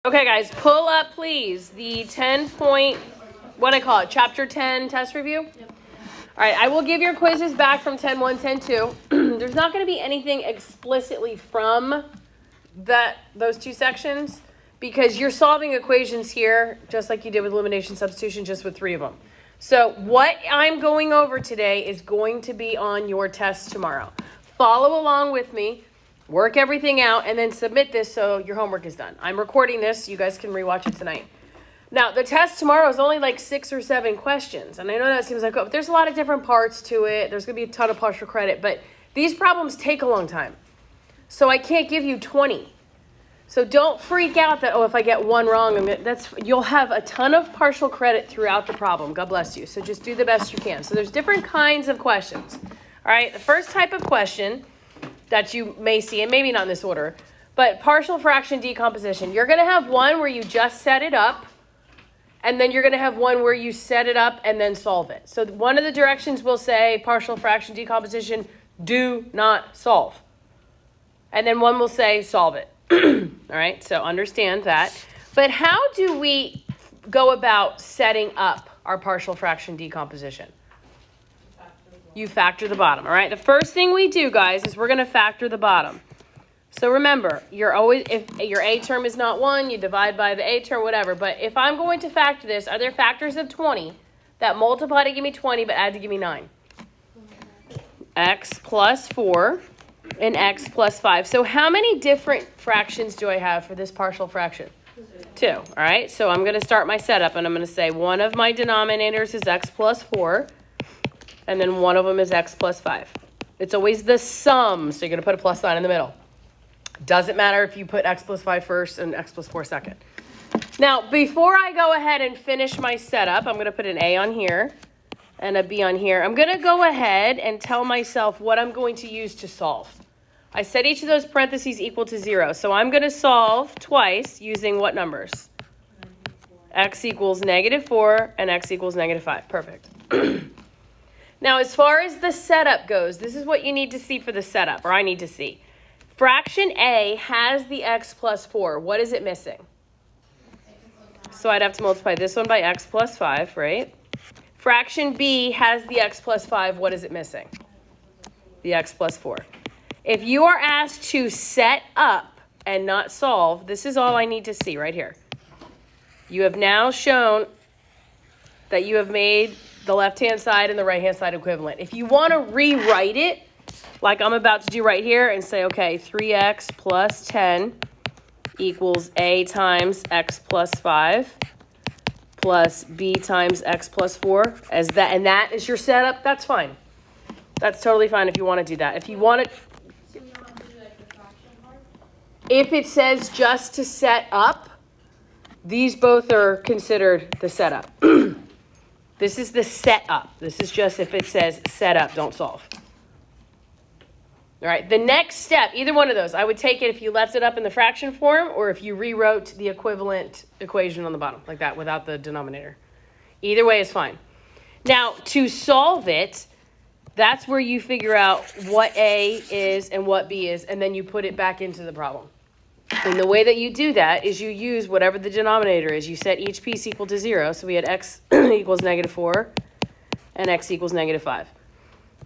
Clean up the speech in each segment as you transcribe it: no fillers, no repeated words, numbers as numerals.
Okay, guys, pull up, please, the 10 point, what I call it, Chapter 10 test review. Yep. All right, I will give your quizzes back from 10.1, 10.2. There's not going to be anything explicitly from those two sections because you're solving equations here just like you did with elimination substitution, just with 3 of them. So what I'm going over today is going to be on your test tomorrow. Follow along with me. Work everything out, and then submit this so your homework is done. I'm recording this. You guys can rewatch it tonight. Now, the test tomorrow is only like 6 or 7 questions. And I know that seems like, but there's a lot of different parts to it. There's going to be a ton of partial credit. But these problems take a long time. So I can't give you 20. So don't freak out that, if I get one wrong, you'll have a ton of partial credit throughout the problem. God bless you. So just do the best you can. So there's different kinds of questions. All right, the first type of question that you may see, and maybe not in this order, but partial fraction decomposition. You're going to have one where you just set it up, and then you're going to have one where you set it up and then solve it. So one of the directions will say partial fraction decomposition, do not solve. And then one will say solve it. All right, so understand that. But how do we go about setting up our partial fraction decomposition? You factor the bottom, all right? The first thing we do, guys, is we're going to factor the bottom. So remember, if your A term is not 1, you divide by the A term, whatever. But if I'm going to factor this, are there factors of 20 that multiply to give me 20 but add to give me 9? X plus 4 and X plus 5. So how many different fractions do I have for this partial fraction? 2, all right? So I'm going to start my setup, and I'm going to say one of my denominators is X plus 4. And then one of them is X plus 5. It's always the sum, so you're going to put a plus sign in the middle. Doesn't matter if you put X plus 5 first and X plus 4 second. Now, before I go ahead and finish my setup, I'm going to put an A on here and a B on here. I'm going to go ahead and tell myself what I'm going to use to solve. I set each of those parentheses equal to 0. So I'm going to solve twice using what numbers? X equals -4 and X equals -5. Perfect. Now, as far as the setup goes, this is what you need to see for the setup, or I need to see. Fraction A has the X plus 4. What is it missing? So I'd have to multiply this one by X plus 5, right? Fraction B has the X plus 5. What is it missing? The X plus 4. If you are asked to set up and not solve, this is all I need to see right here. You have now shown that you have made the left-hand side and the right-hand side equivalent. If you want to rewrite it, like I'm about to do right here, and say, okay, 3x plus 10 equals A times X plus 5 plus B times X plus 4, and that is your setup, that's fine. That's totally fine if you want to do that. If you want to, if it says just to set up, these both are considered the setup. This is the setup. This is just if it says set up, don't solve. All right, the next step, either one of those, I would take it if you left it up in the fraction form or if you rewrote the equivalent equation on the bottom, like that, without the denominator. Either way is fine. Now, to solve it, that's where you figure out what A is and what B is, and then you put it back into the problem. And the way that you do that is you use whatever the denominator is. You set each piece equal to 0. So we had X equals -4 and X equals -5.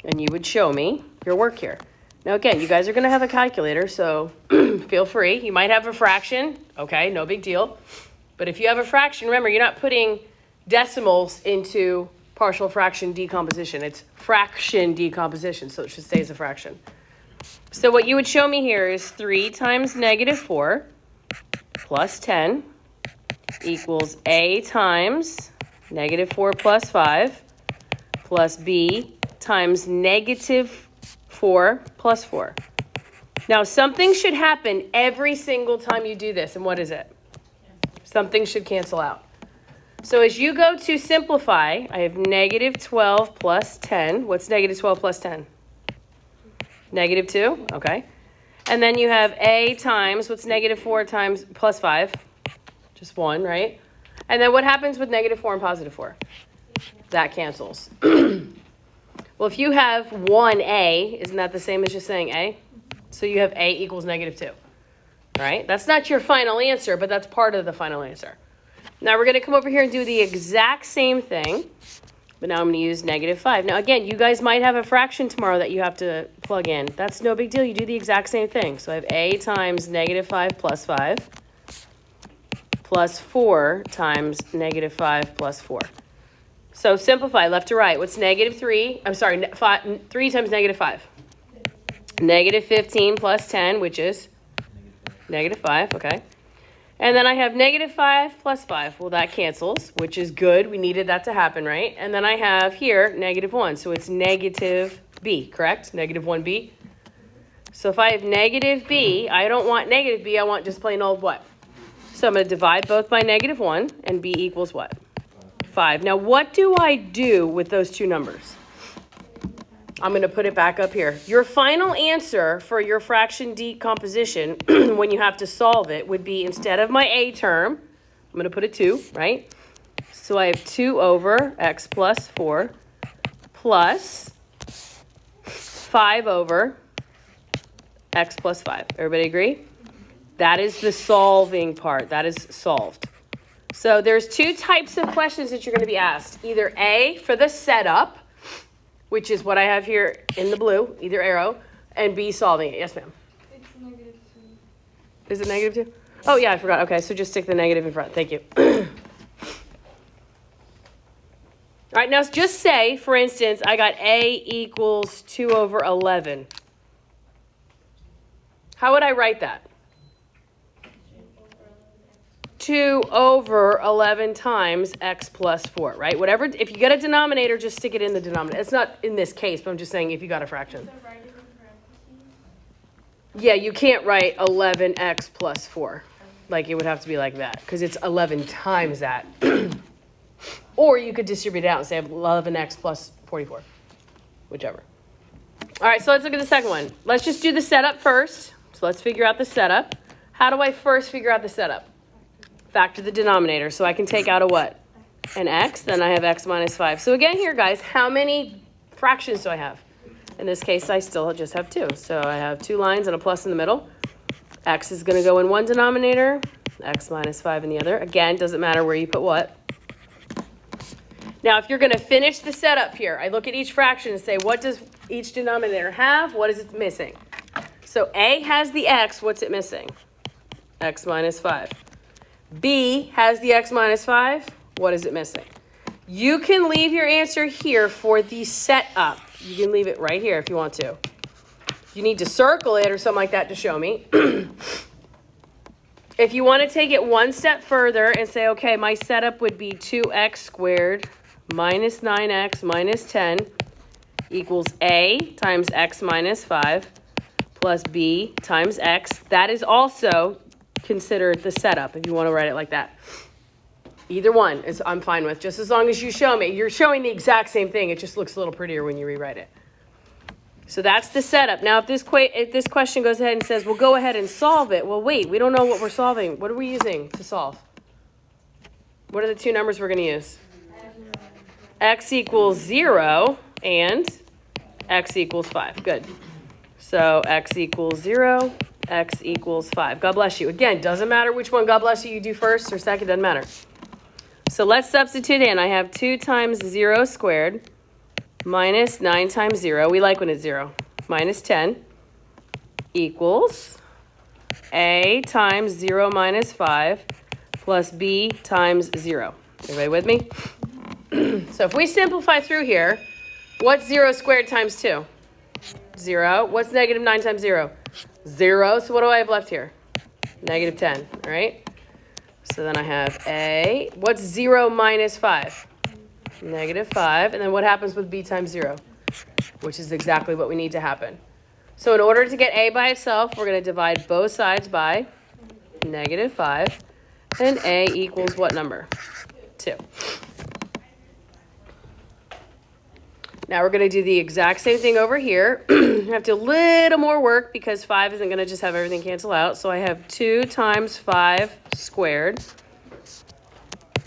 And you would show me your work here. Now, again, you guys are going to have a calculator, so feel free. You might have a fraction. Okay, no big deal. But if you have a fraction, remember, you're not putting decimals into partial fraction decomposition. It's fraction decomposition, so it should stay as a fraction. So what you would show me here is 3 times -4 plus 10 equals A times -4 plus 5 plus B times -4 plus 4. Now, something should happen every single time you do this. And what is it? Something should cancel out. So as you go to simplify, I have -12 plus 10. What's -12 plus 10? -2, okay. And then you have A times, what's -4 times plus 5? Just 1, right? And then what happens with -4 and +4? That cancels. Well, if you have 1A, isn't that the same as just saying A? So you have A equals -2. right? That's not your final answer, but that's part of the final answer. Now we're going to come over here and do the exact same thing, but now I'm going to use -5. Now again, you guys might have a fraction tomorrow that you have to plug in. That's no big deal. You do the exact same thing. So I have a times -5 plus 5 plus 4 times -5 plus 4. So simplify left to right. What's -3? I'm sorry, 3 times -5. -15 plus 10, which is -5, okay. And then I have -5 plus 5. Well, that cancels, which is good. We needed that to happen, right? And then I have here -1, so it's negative b, correct? -1b. So if I have -b, I don't want -b, I want just plain old what? So I'm going to divide both by -1, and b equals what? 5. Now, what do I do with those two numbers? I'm going to put it back up here. Your final answer for your fraction decomposition, when you have to solve it, would be instead of my a term, I'm going to put a 2, right? So I have 2 over x plus 4 plus 5 over x plus 5. Everybody agree? That is the solving part. That is solved. So there's two types of questions that you're going to be asked. Either A, for the setup, which is what I have here in the blue, either arrow, and B, solving it. Yes, ma'am? It's -2. Is it -2? Oh, yeah, I forgot. Okay, so just stick the negative in front. Thank you. All right, now just say, for instance, I got A equals 2 over 11. How would I write that? 2 over 11 times x plus 4, right? Whatever, if you get a denominator, just stick it in the denominator. It's not in this case, but I'm just saying if you got a fraction. Yeah, you can't write 11x plus 4. Like, it would have to be like that, because it's 11 times that. Or you could distribute it out and say 11x plus 44, whichever. All right, so let's look at the second one. Let's just do the setup first. So let's figure out the setup. How do I first figure out the setup? Factor the denominator, so I can take out a what? An x, then I have x minus 5. So again here, guys, how many fractions do I have? In this case, I still just have 2. So I have 2 lines and a plus in the middle. X is going to go in one denominator, x minus 5 in the other. Again, doesn't matter where you put what. Now, if you're going to finish the setup here, I look at each fraction and say, what does each denominator have? What is it missing? So A has the x, what's it missing? X minus 5. B has the x minus 5. What is it missing? You can leave your answer here for the setup. You can leave it right here if you want to. You need to circle it or something like that to show me. If you want to take it one step further and say, okay, my setup would be 2x squared minus 9x minus 10 equals A times x minus 5 plus B times x. That is also considered the setup if you want to write it like that. Either one is I'm fine with, just as long as you show me. You're showing the exact same thing. It just looks a little prettier when you rewrite it. So that's the setup. Now, if this question goes ahead and says, well, go ahead and solve it. Well, wait, we don't know what we're solving. What are we using to solve? What are the two numbers we're going to use? X equals 0 and x equals 5. Good. So x equals 0. X equals 5. God bless you. Again, doesn't matter which one God bless you do first or second, doesn't matter. So let's substitute in. I have 2 times 0 squared minus 9 times 0. We like when it's 0. Minus 10 equals A times 0 minus 5 plus B times 0. Everybody with me? So if we simplify through here, what's 0 squared times 2? 0. What's negative 9 times 0? 0. So what do I have left here? Negative 10. All right. So then I have A. What's 0 minus 5? Negative 5. And then what happens with B times 0? Which is exactly what we need to happen. So in order to get A by itself, we're going to divide both sides by negative 5. And A equals what number? 2. Now we're going to do the exact same thing over here. I have to do a little more work because 5 isn't going to just have everything cancel out. So I have 2 times 5 squared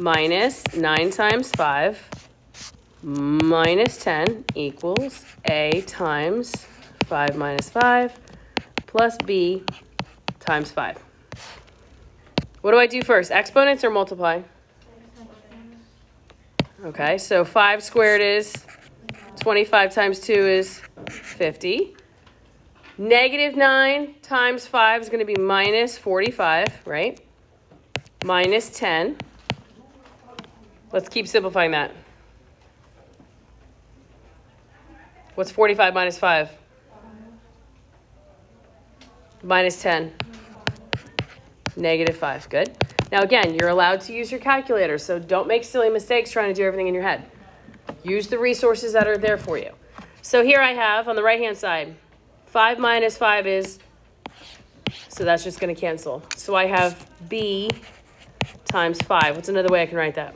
minus 9 times 5 minus 10 equals A times 5 minus 5 plus B times 5. What do I do first? Exponents or multiply? Okay, so 5 squared is 25 times 2 is 50. Negative 9 times 5 is going to be minus 45, right? Minus 10. Let's keep simplifying that. What's 45 minus 5? Minus 10. Negative 5. Good. Now again, you're allowed to use your calculator, so don't make silly mistakes trying to do everything in your head. Use the resources that are there for you. So here I have, on the right-hand side, 5 minus 5 is, so that's just going to cancel. So I have b times 5. What's another way I can write that?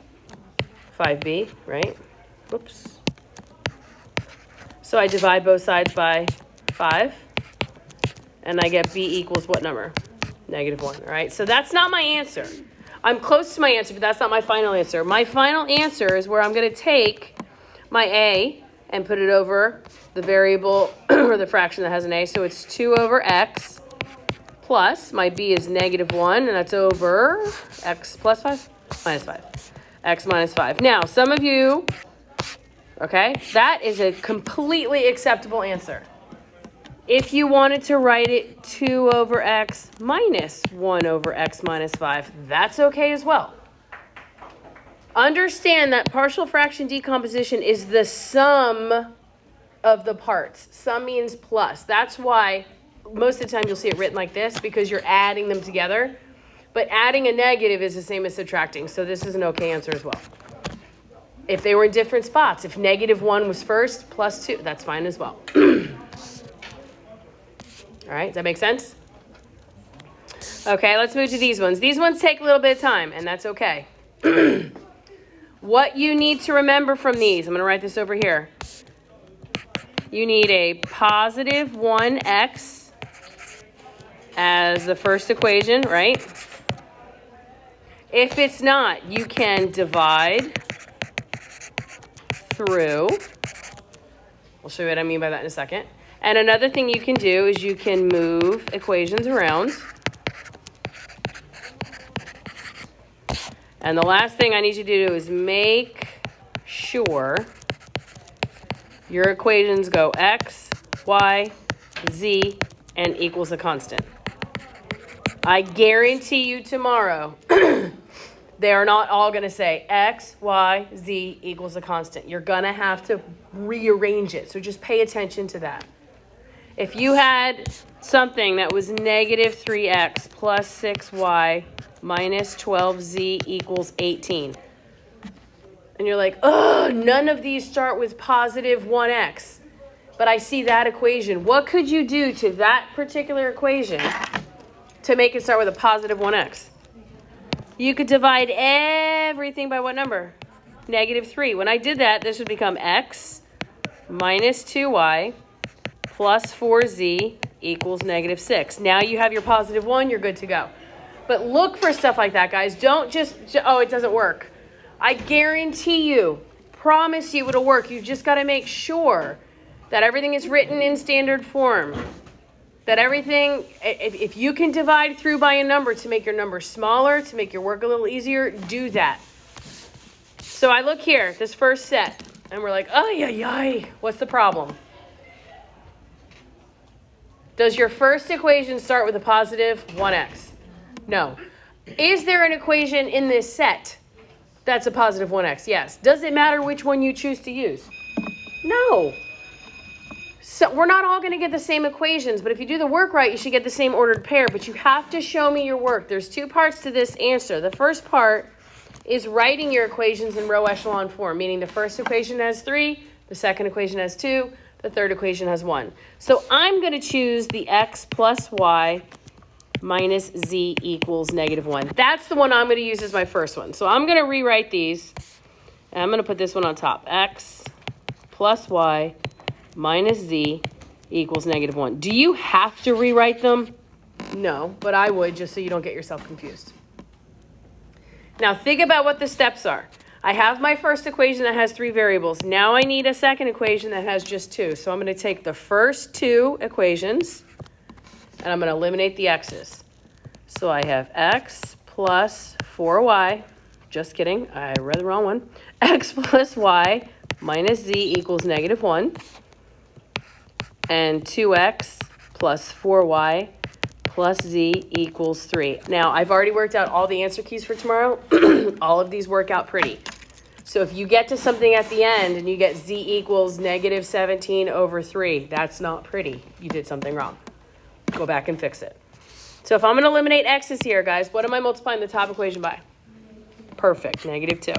5b, right? Whoops. So I divide both sides by 5, and I get b equals what number? Negative 1, all right? So that's not my answer. I'm close to my answer, but that's not my final answer. My final answer is where I'm going to take my a and put it over the variable or the fraction that has an a. So it's 2 over x plus, my b is negative 1, and that's over x plus 5? Minus 5. X minus 5. Now, some of you, okay, that is a completely acceptable answer. If you wanted to write it 2 over x minus 1 over x minus 5, that's okay as well. Understand that partial fraction decomposition is the sum of the parts. Sum means plus. That's why most of the time you'll see it written like this, because you're adding them together. But adding a negative is the same as subtracting, so this is an okay answer as well. If they were in different spots, if negative 1 was first, plus 2, that's fine as well. All right, does that make sense? Okay, let's move to these ones. These ones take a little bit of time, and that's okay. What you need to remember from these, I'm going to write this over here. You need a positive 1x as the first equation, right? If it's not, you can divide through. I'll show you what I mean by that in a second. And another thing you can do is you can move equations around. And the last thing I need you to do is make sure your equations go x, y, z, and equals a constant. I guarantee you tomorrow, they are not all going to say x, y, z equals a constant. You're going to have to rearrange it. So just pay attention to that. If you had something that was negative 3x plus 6y minus 12z equals 18, and you're like, oh, none of these start with positive 1x, but I see that equation. What could you do to that particular equation to make it start with a positive 1x? You could divide everything by what number? Negative 3. When I did that, this would become x minus 2y plus 4z equals negative 6. Now you have your positive 1, you're good to go. But look for stuff like that, guys. Don't just, oh, it doesn't work. I guarantee you, promise you it'll work. You've just got to make sure that everything is written in standard form. That everything, if you can divide through by a number to make your number smaller, to make your work a little easier, do that. So I look here, this first set, and we're like, ay, what's the problem? Does your first equation start with a positive 1x? No. Is there an equation in this set that's a positive 1x? Yes. Does it matter which one you choose to use? No. So we're not all going to get the same equations, but if you do the work right, you should get the same ordered pair. But you have to show me your work. There's 2 parts to this answer. The first part is writing your equations in row echelon form, meaning the first equation has 3, the second equation has 2, the third equation has 1. So I'm going to choose the x plus y minus z equals negative 1. That's the one I'm going to use as my first one. So I'm going to rewrite these, and I'm going to put this one on top. X plus y minus z equals negative 1. Do you have to rewrite them? No, but I would, just so you don't get yourself confused. Now think about what the steps are. I have my first equation that has 3 variables. Now I need a second equation that has just 2. So I'm going to take the first 2 equations, and I'm going to eliminate the x's. So I have x plus 4y, just kidding, I read the wrong one, x plus y minus z equals negative 1, and 2x plus 4y plus z equals 3. Now, I've already worked out all the answer keys for tomorrow. All of these work out pretty. So if you get to something at the end and you get z equals negative 17 over 3, that's not pretty. You did something wrong. Go back and fix it. So if I'm going to eliminate x's here, guys, what am I multiplying the top equation by? Perfect, negative 2.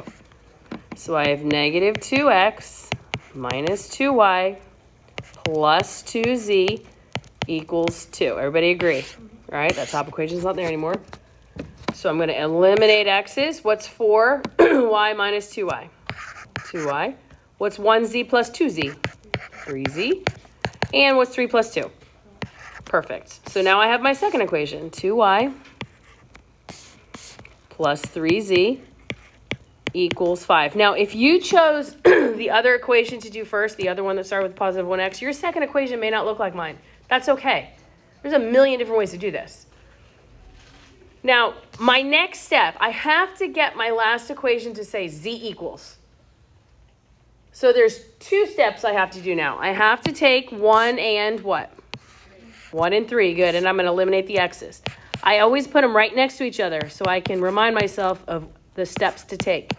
So I have negative 2x minus 2y plus 2z equals 2. Everybody agree? All right, that top equation is not there anymore. So I'm going to eliminate x's. What's 4y minus 2y? 2y. What's 1z plus 2z? 3z. And what's 3 plus 2? Perfect. So now I have my second equation. 2y plus 3z equals 5. Now, if you chose the other equation to do first, the other one that started with positive 1x, your second equation may not look like mine. That's okay. There's a million different ways to do this. Now, my next step, I have to get my last equation to say z equals. So there's 2 steps I have to do now. I have to take 1 and what? 1 and 3, good, and I'm going to eliminate the x's. I always put them right next to each other so I can remind myself of the steps to take.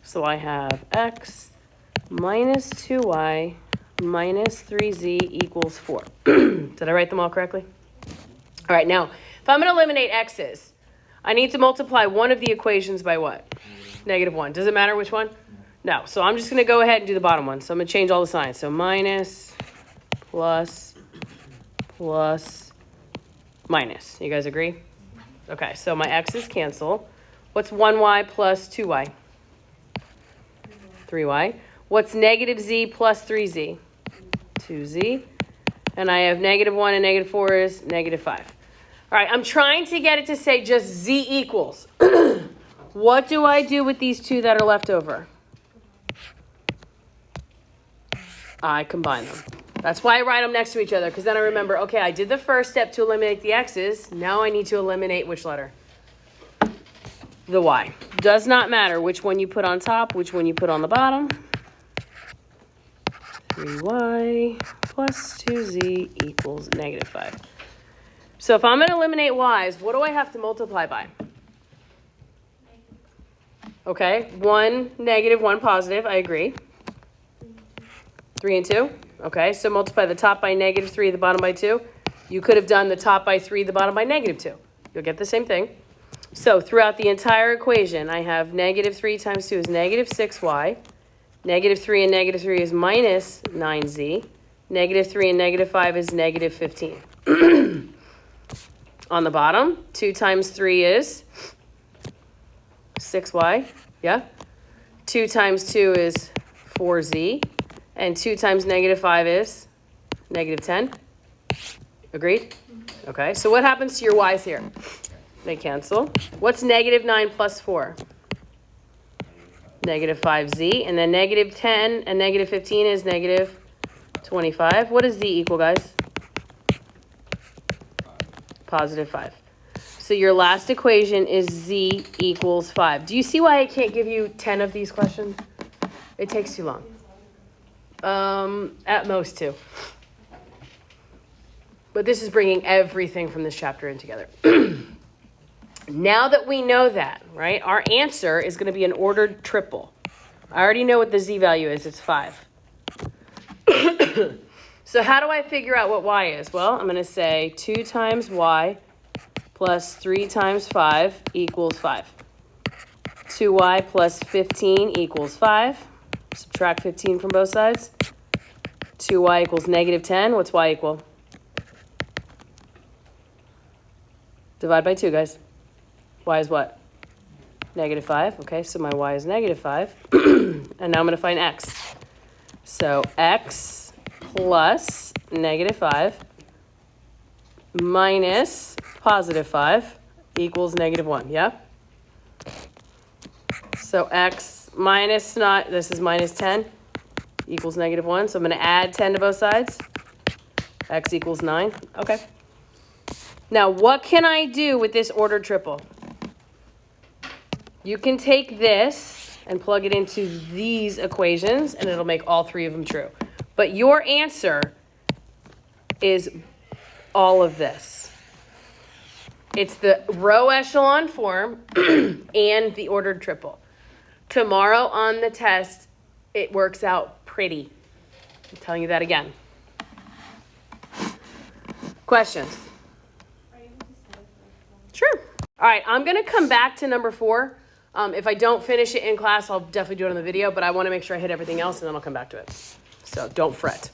So I have x minus 2y minus 3z equals 4. Did I write them all correctly? All right, now, if I'm going to eliminate x's, I need to multiply one of the equations by what? Negative 1. Does it matter which one? No. So I'm just going to go ahead and do the bottom one. So I'm going to change all the signs. So minus, plus, minus. You guys agree? Okay, so my x's cancel. What's 1y plus 2y? 3y. What's negative z plus 3z? 2z. And I have negative 1 and negative 4 is negative 5. All right, I'm trying to get it to say just z equals. What do I do with these 2 that are left over? I combine them. That's why I write them next to each other, because then I remember, okay, I did the first step to eliminate the x's. Now I need to eliminate which letter? The y. Does not matter which one you put on top, which one you put on the bottom. 3y plus 2z equals negative 5. So if I'm going to eliminate y's, what do I have to multiply by? Okay, 1 negative, 1 positive, I agree. 3 and 2. Okay, so multiply the top by negative 3, the bottom by 2. You could have done the top by 3, the bottom by negative 2. You'll get the same thing. So throughout the entire equation, I have negative 3 times 2 is negative 6y. Negative 3 and negative 3 is minus 9z. Negative 3 and negative 5 is negative 15. On the bottom, 2 times 3 is 6y. Yeah? 2 times 2 is 4z. And 2 times negative 5 is negative 10. Agreed? Okay, so what happens to your y's here? They cancel. What's negative 9 plus 4? Negative 5z. And then negative 10 and negative 15 is negative 25. What does z equal, guys? Positive 5. So your last equation is z equals 5. Do you see why I can't give you 10 of these questions? It takes too long. At most 2. But this is bringing everything from this chapter in together. Now that we know that, right, our answer is going to be an ordered triple. I already know what the z value is. It's 5. So how do I figure out what y is? Well, I'm going to say 2 times y plus 3 times 5 equals 5. 2y plus 15 equals 5. Subtract 15 from both sides. 2y equals negative 10. What's y equal? Divide by 2, guys. Y is what? Negative 5. Okay, so my y is negative 5. And now I'm going to find x. So x plus negative 5 minus positive 5 equals negative 1. Yeah? So x minus, this is minus 10, equals negative 1. So I'm going to add 10 to both sides. X equals 9. Okay. Now, what can I do with this ordered triple? you can take this and plug it into these equations, and it'll make all three of them true. But your answer is all of this. It's the row echelon form and the ordered triple. Tomorrow on the test, it works out pretty. I'm telling you that again. Questions? Sure. All right, I'm going to come back to number 4. If I don't finish it in class, I'll definitely do it on the video, but I want to make sure I hit everything else, and then I'll come back to it. So don't fret.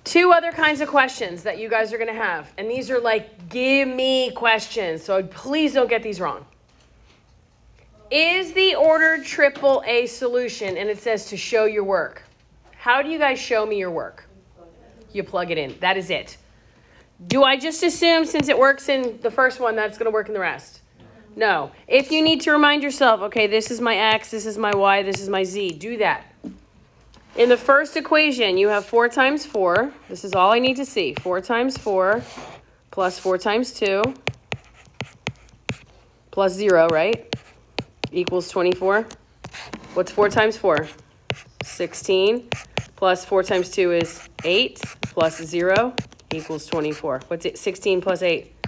2 other kinds of questions that you guys are going to have, and these are like, give me questions, so please don't get these wrong. Is the ordered triple a solution? And it says to show your work. How do you guys show me your work? You plug it in. That is it. Do I just assume since it works in the first one, that's going to work in the rest? No. If you need to remind yourself, okay, this is my x, this is my y, this is my z, do that. In the first equation, you have 4 times 4. This is all I need to see. 4 times 4 plus 4 times 2 plus 0, right? Equals 24. What's 4 times 4? 16. Plus 4 times 2 is 8. Plus 0 equals 24. What's it? 16 plus 8.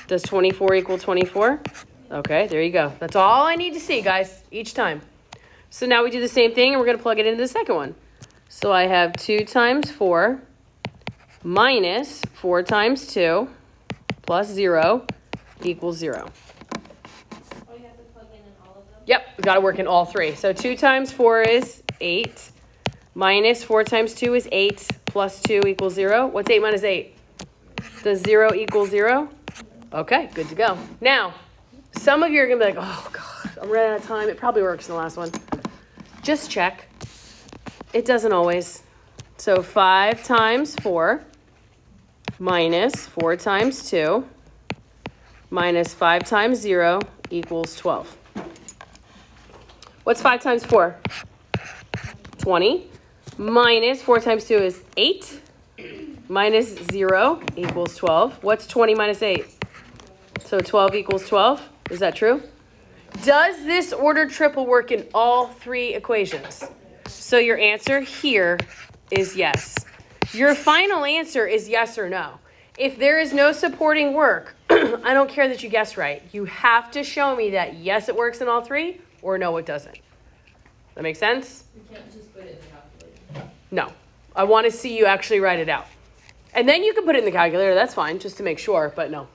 Does 24 equal 24? Okay, there you go. That's all I need to see, guys, each time. So now we do the same thing, and we're going to plug it into the second one. So I have 2 times 4 minus 4 times 2 plus 0 equals 0. Oh, you have to plug in all of them? Yep, we've got to work in all 3. So 2 times 4 is 8. Minus 4 times 2 is 8. Plus 2 equals 0. What's 8 minus 8? Does 0 equal 0? Okay, good to go. Now, some of you are going to be like, oh, God, I'm running out of time. It probably works in the last one. Just check. It doesn't always. So 5 times 4 minus 4 times 2 minus 5 times 0 equals 12. What's 5 times 4? 20. Minus 4 times 2 is 8. Minus 0 equals 12. What's 20 minus 8? So 12 equals 12. Is that true? Does this ordered triple work in all 3 equations? So your answer here is yes. Your final answer is yes or no. If there is no supporting work, I don't care that you guessed right. You have to show me that yes, it works in all 3, or no, it doesn't. That make sense? You can't just put it in the calculator. No. I want to see you actually write it out. And then you can put it in the calculator. That's fine, just to make sure, but no.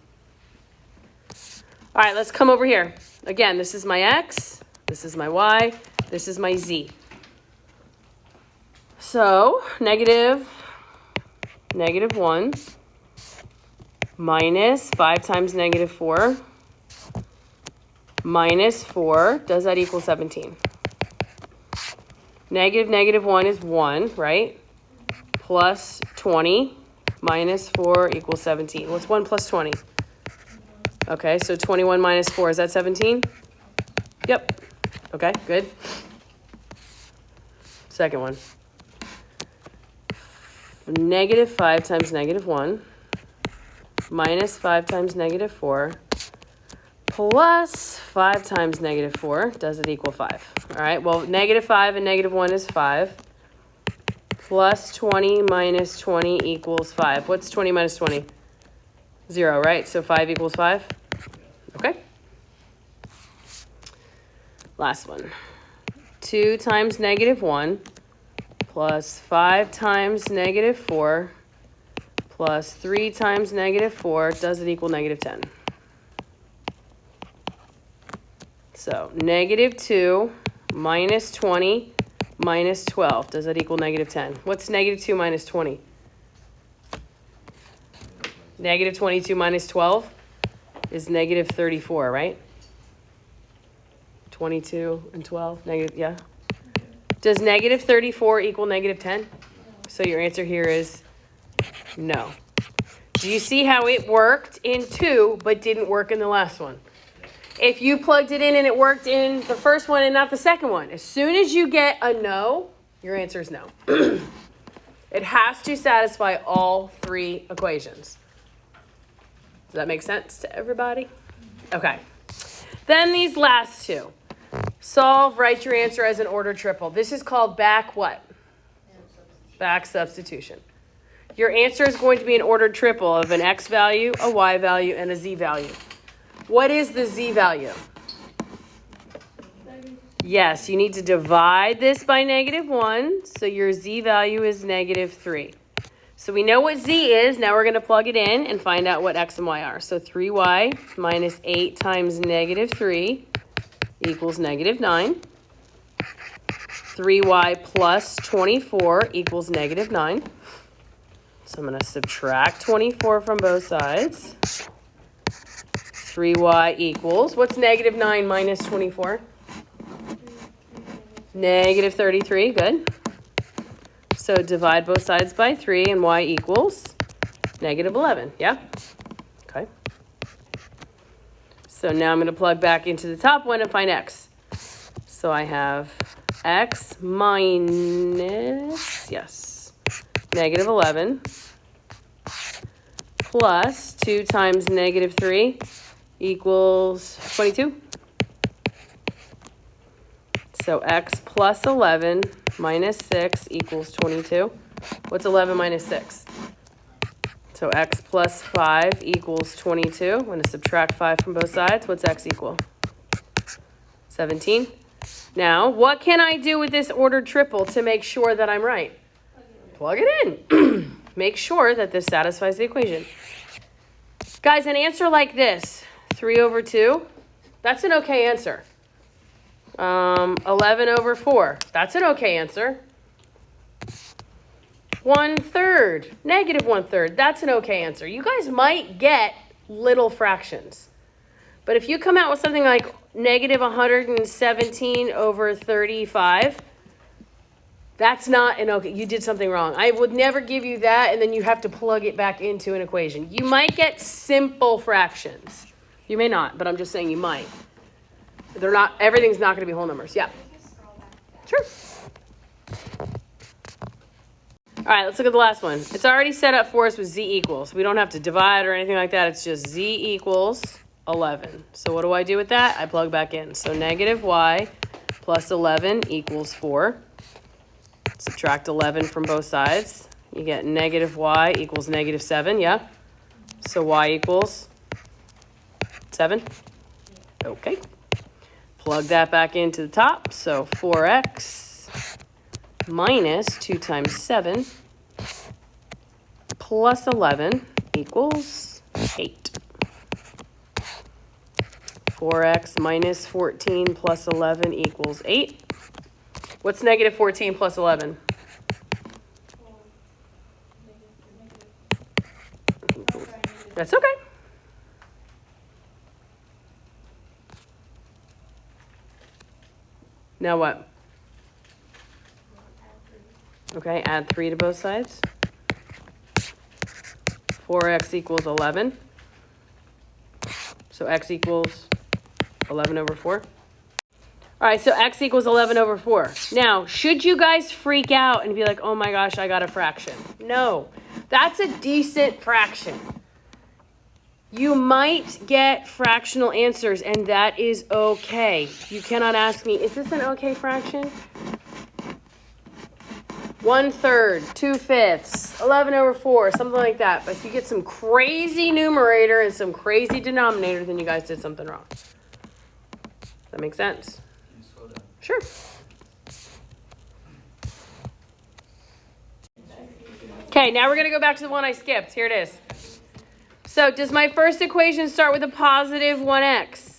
All right, let's come over here. Again, this is my x, this is my y, this is my z. So, negative 1 minus 5 times negative 4 minus 4, does that equal 17? Negative 1 is 1, right? Plus 20 minus 4 equals 17. What's 1 plus 20? Okay, so 21 minus 4, is that 17? Yep. Okay, good. Second one. Negative 5 times negative 1 minus 5 times negative 4 plus 5 times negative 4. Does it equal 5? All right, well, negative 5 and negative 1 is 5. Plus 20 minus 20 equals 5. What's 20 minus 20? 0, right? So 5 equals 5. Okay. Last one. 2 times negative 1 plus 5 times negative 4 plus 3 times negative 4. Does it equal negative 10? So negative 2 minus 20 minus 12. Does that equal negative 10? What's negative 2 minus 20? Negative 22 minus 12 is negative 34, right? 22 and 12, negative, yeah. Does negative 34 equal negative 10? So your answer here is no. Do you see how it worked in 2 but didn't work in the last one? If you plugged it in and it worked in the first one and not the second one, as soon as you get a no, your answer is no. It has to satisfy all 3 equations. Does that make sense to everybody? Okay. Then these last two. Solve, write your answer as an ordered triple. This is called back what? Back substitution. Your answer is going to be an ordered triple of an x value, a y value, and a z value. What is the z value? Yes, you need to divide this by -1, so your z value is -3. So we know what z is. Now we're going to plug it in and find out what x and y are. So 3y minus 8 times -3 equals -9. 3y plus 24 equals -9. So I'm going to subtract 24 from both sides. 3y equals, what's -9 minus 24? -33, good. So divide both sides by 3 and y equals -11, yeah? Okay. So now I'm going to plug back into the top one and find x. So I have x minus, yes, -11 plus 2 times -3 equals 22. So x plus 11 minus 6 equals 22. What's 11 minus 6? So x plus 5 equals 22. I'm going to subtract 5 from both sides. What's x equal? 17. Now, what can I do with this ordered triple to make sure that I'm right? Plug it in. Make sure that this satisfies the equation. Guys, an answer like this, 3/2, that's an okay answer. 11/4, that's an okay answer. 1/3, -1/3, that's an okay answer. You guys might get little fractions. But if you come out with something like -117/35, that's not an okay. You did something wrong. I would never give you that, and then you have to plug it back into an equation. You might get simple fractions. You may not, but I'm just saying you might. They're not, everything's not going to be whole numbers. Yeah. Sure. All right, let's look at the last one. It's already set up for us with z equals. We don't have to divide or anything like that. It's just z equals 11. So what do I do with that? I plug back in. So -y plus 11 equals 4. Subtract 11 from both sides. You get -y equals -7, yeah? So y equals 7. Okay. Plug that back into the top. So 4x minus 2 times 7 plus 11 equals 8. 4x minus 14 plus 11 equals 8. What's -14 plus 11? That's okay. Now what? Okay, add 3 to both sides. 4x equals 11. So x equals 11/4. All right, so x equals 11/4. Now, should you guys freak out and be like, oh my gosh, I got a fraction? No, that's a decent fraction. You might get fractional answers, and that is okay. You cannot ask me, is this an okay fraction? 1/3, 2/5, 11/4, something like that. But if you get some crazy numerator and some crazy denominator, then you guys did something wrong. Does that make sense? Sure. Okay, now we're going to go back to the one I skipped. Here it is. So does my first equation start with a positive 1x?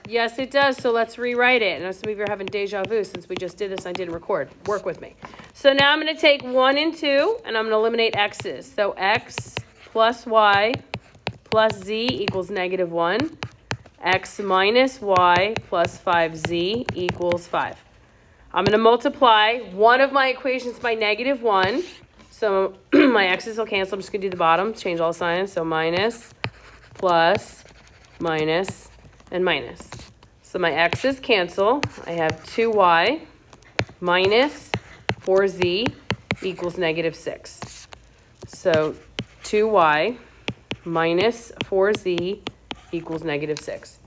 Yes, it does. So let's rewrite it. And some of you are having deja vu since we just did this and I didn't record. Work with me. So now I'm going to take 1 and 2, and I'm going to eliminate x's. So x plus y plus z equals -1. X minus y plus 5z equals 5. I'm going to multiply one of my equations by -1. So my x's will cancel. I'm just going to do the bottom, change all signs. So minus, plus, minus, and minus. So my x's cancel. I have 2y minus 4z equals -6. So 2y minus 4z equals negative 6.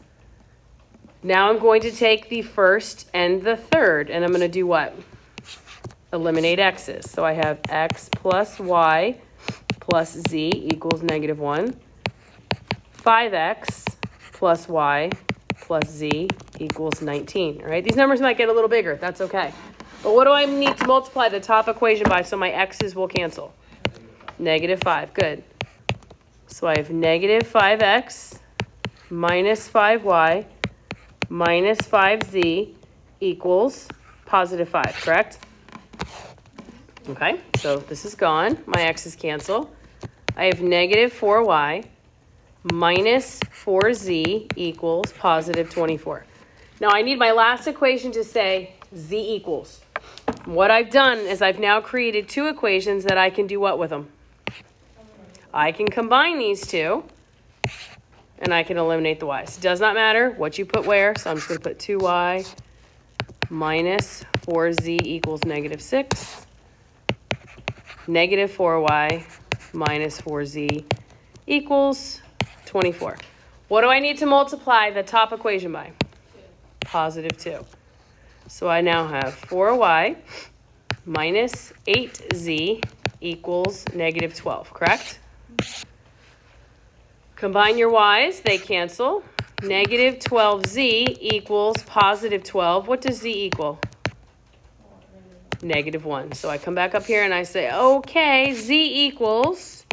Now I'm going to take the first and the third, and I'm going to do what? Eliminate x's. So I have x plus y plus z equals negative 1. 5x plus y plus z equals 19. All right, these numbers might get a little bigger. That's okay. But what do I need to multiply the top equation by so my x's will cancel? Negative 5. Good. So I have negative 5x minus 5y minus 5z equals positive 5, correct? Okay, so this is gone. My x's cancel. I have negative 4y minus 4z equals positive 24. Now I need my last equation to say z equals. What I've done is I've now created two equations that I can do what with them? I can combine these two, and I can eliminate the y's. It does not matter what you put where, so I'm just going to put 2y minus 4z equals negative 6. Negative 4y minus 4z equals 24. What do I need to multiply the top equation by? Positive 2. So I now have 4y minus 8z equals negative 12, correct? Combine your y's, they cancel. Negative 12z equals positive 12. What does z equal? Negative 1. So I come back up here and I say, okay, z equals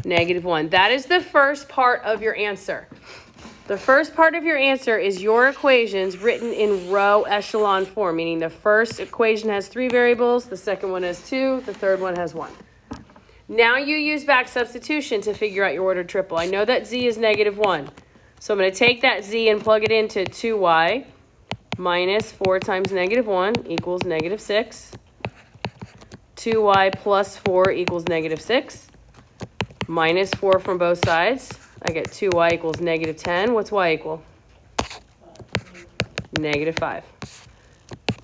negative 1. That is the first part of your answer. The first part of your answer is your equations written in row echelon form, meaning the first equation has 3 variables, the second one has 2, the third one has 1. Now you use back substitution to figure out your ordered triple. I know that z is negative 1. So I'm going to take that z and plug it into 2y minus 4 times negative 1 equals negative 6. 2y plus 4 equals negative 6. Minus 4 from both sides. I get 2y equals negative 10. What's y equal? Negative 5.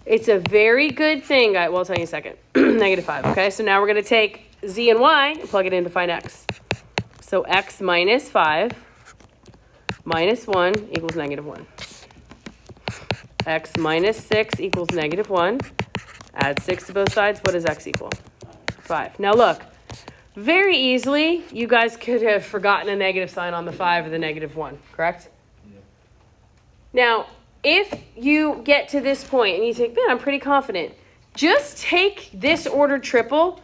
It's a very good thing. Well, I'll tell you in a second. Negative 5. Okay, so now we're going to take z and y and plug it in to find x. So x minus 5 minus 1 equals negative 1. X minus 6 equals negative 1. Add 6 to both sides. What does x equal? 5. Now look. Very easily, you guys could have forgotten a negative sign on the 5 or the negative 1, correct? Yeah. Now, if you get to this point and you think, man, I'm pretty confident, just take this ordered triple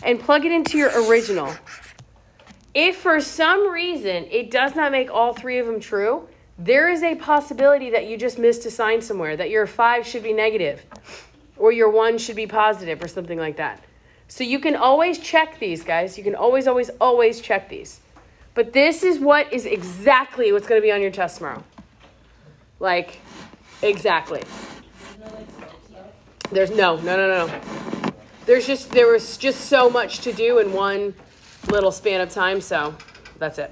and plug it into your original. If for some reason it does not make all 3 of them true, there is a possibility that you just missed a sign somewhere, that your 5 should be negative or your 1 should be positive or something like that. So you can always check these, guys. You can always, always, always check these. But this is what is exactly what's going to be on your test tomorrow. Like, exactly. There's no. There was just so much to do in one little span of time, so that's it.